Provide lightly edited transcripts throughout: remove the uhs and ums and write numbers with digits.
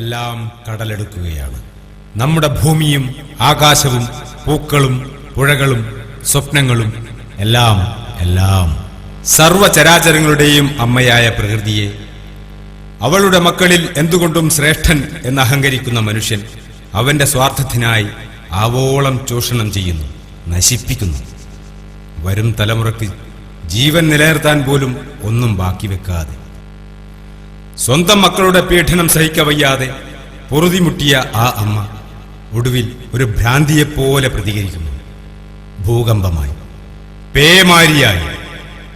എല്ലാം കടലെടുക്കുകയാണ്. നമ്മുടെ ഭൂമിയും ആകാശവും പൂക്കളും പുഴകളും സ്വപ്നങ്ങളും എല്ലാം എല്ലാം സർവചരാചരങ്ങളുടെയും അമ്മയായ പ്രകൃതിയെ അവളുടെ മക്കളിൽ എന്തുകൊണ്ടും ശ്രേഷ്ഠൻ എന്ന് അഹങ്കരിക്കുന്ന മനുഷ്യൻ അവന്റെ സ്വാർത്ഥത്തിനായി ആവോളം ചൂഷണം ചെയ്യുന്നു, നശിപ്പിക്കുന്നു. വരും തലമുറയ്ക്ക് ജീവൻ നിലനിർത്താൻ പോലും ഒന്നും ബാക്കി വെക്കാതെ സ്വന്തം മക്കളുടെ പീഡനം സഹിക്കവയ്യാതെ പൊറുതിമുട്ടിയ ആ അമ്മ ഒടുവിൽ ഒരു ഭ്രാന്തിയെപ്പോലെ പ്രതികരിക്കുന്നു. ഭൂകമ്പമായി, പേമാരിയായി,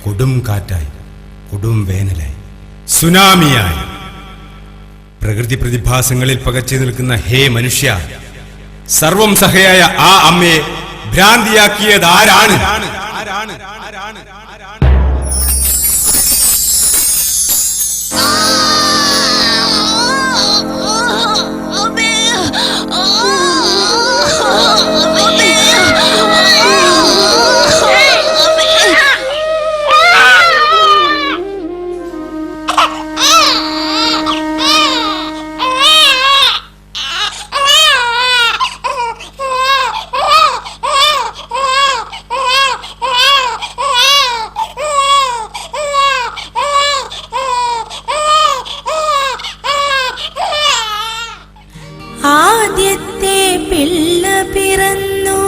കൊടും കാറ്റായി, കൊടും വേനലായി, സുനാമിയായി, പ്രകൃതി പ്രതിഭാസങ്ങളിൽ പകച്ചു നിൽക്കുന്ന ഹേ മനുഷ്യ, സർവം സഹയായ ആ അമ്മയെ ഭ്രാന്തിയാക്കിയതാരാണ്? ആദ്യത്തെ പിള്ള പിറന്നു,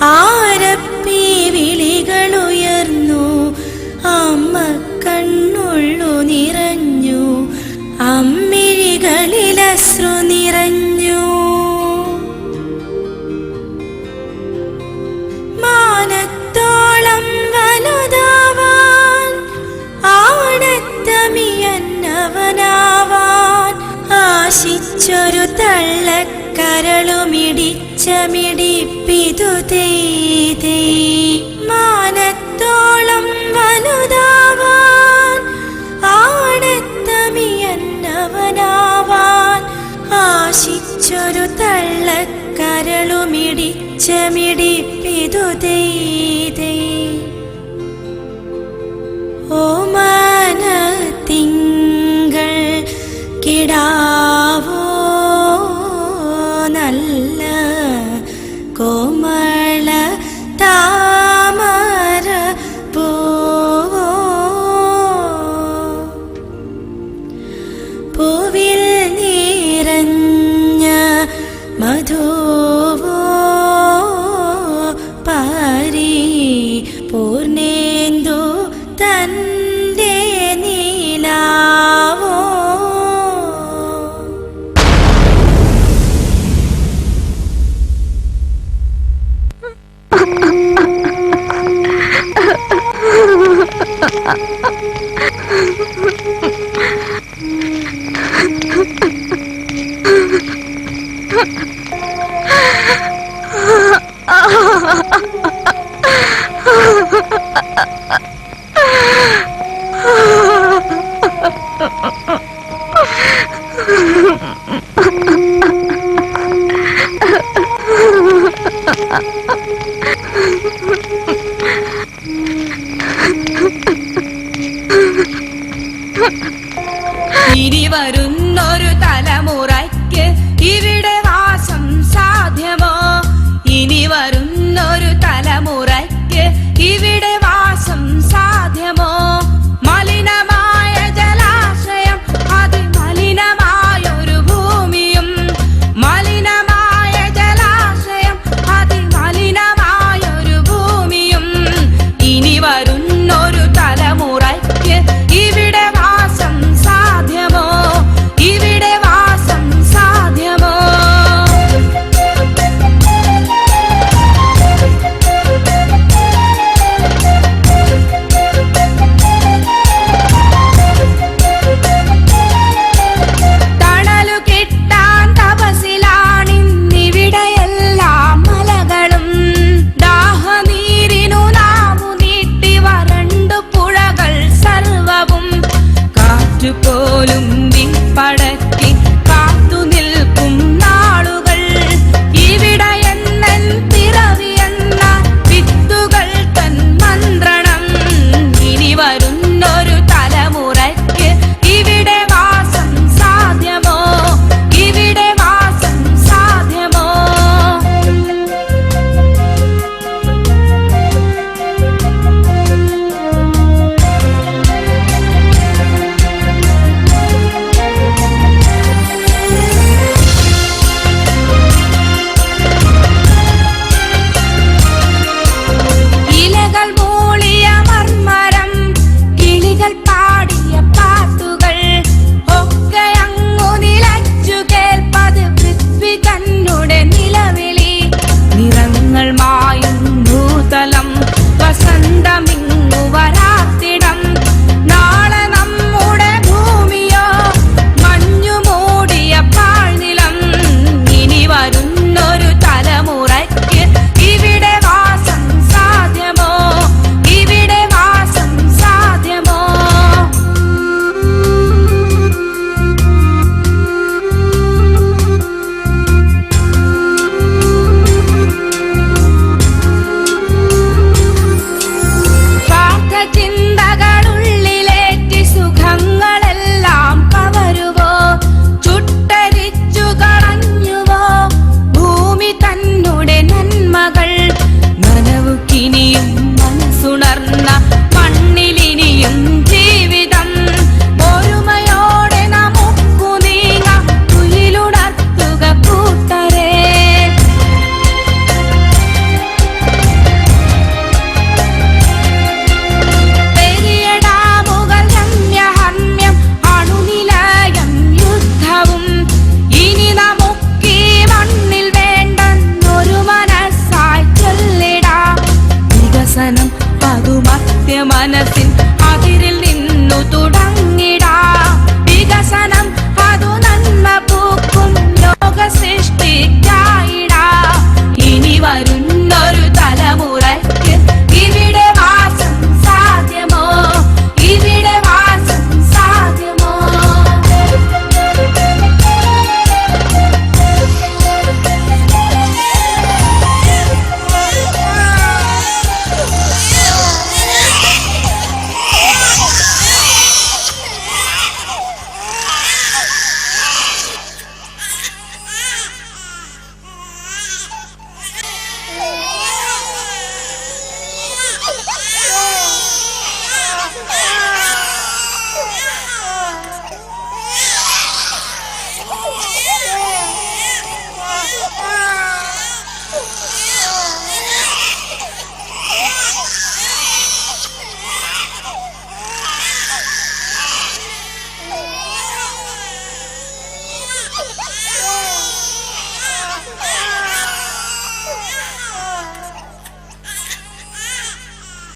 ആരപ്പി വിളികളുയർന്നു, അമ്മ കണ്ണുള്ളു നിറഞ്ഞു, അമ്മിഴികളിൽ അശ്രു നിറഞ്ഞു. മാനത്തോളം വലുതാവാൻ, ആടത്തമിയന്നവനാവാൻ ആശിച്ചൊരു തള്ളക്കരളുമിടിച്ച മിടിപ്പിതു തേതേ. മാനത്തോളം വലുതാവാൻ, ആടത്തമിയന്നവനാവാൻ ആശിച്ചൊരു തള്ളക്കരളുമിടിച്ച മിടിപ്പിതു തേതേ. ഓമന തിങ്കൾ കിടാവോ നല്ല കോമള താമര പൂവോ, പൂവിൽ നിറഞ്ഞ മധുവോ, പാരി പൂർണേന്ദു തന്റെ നീലാവോ.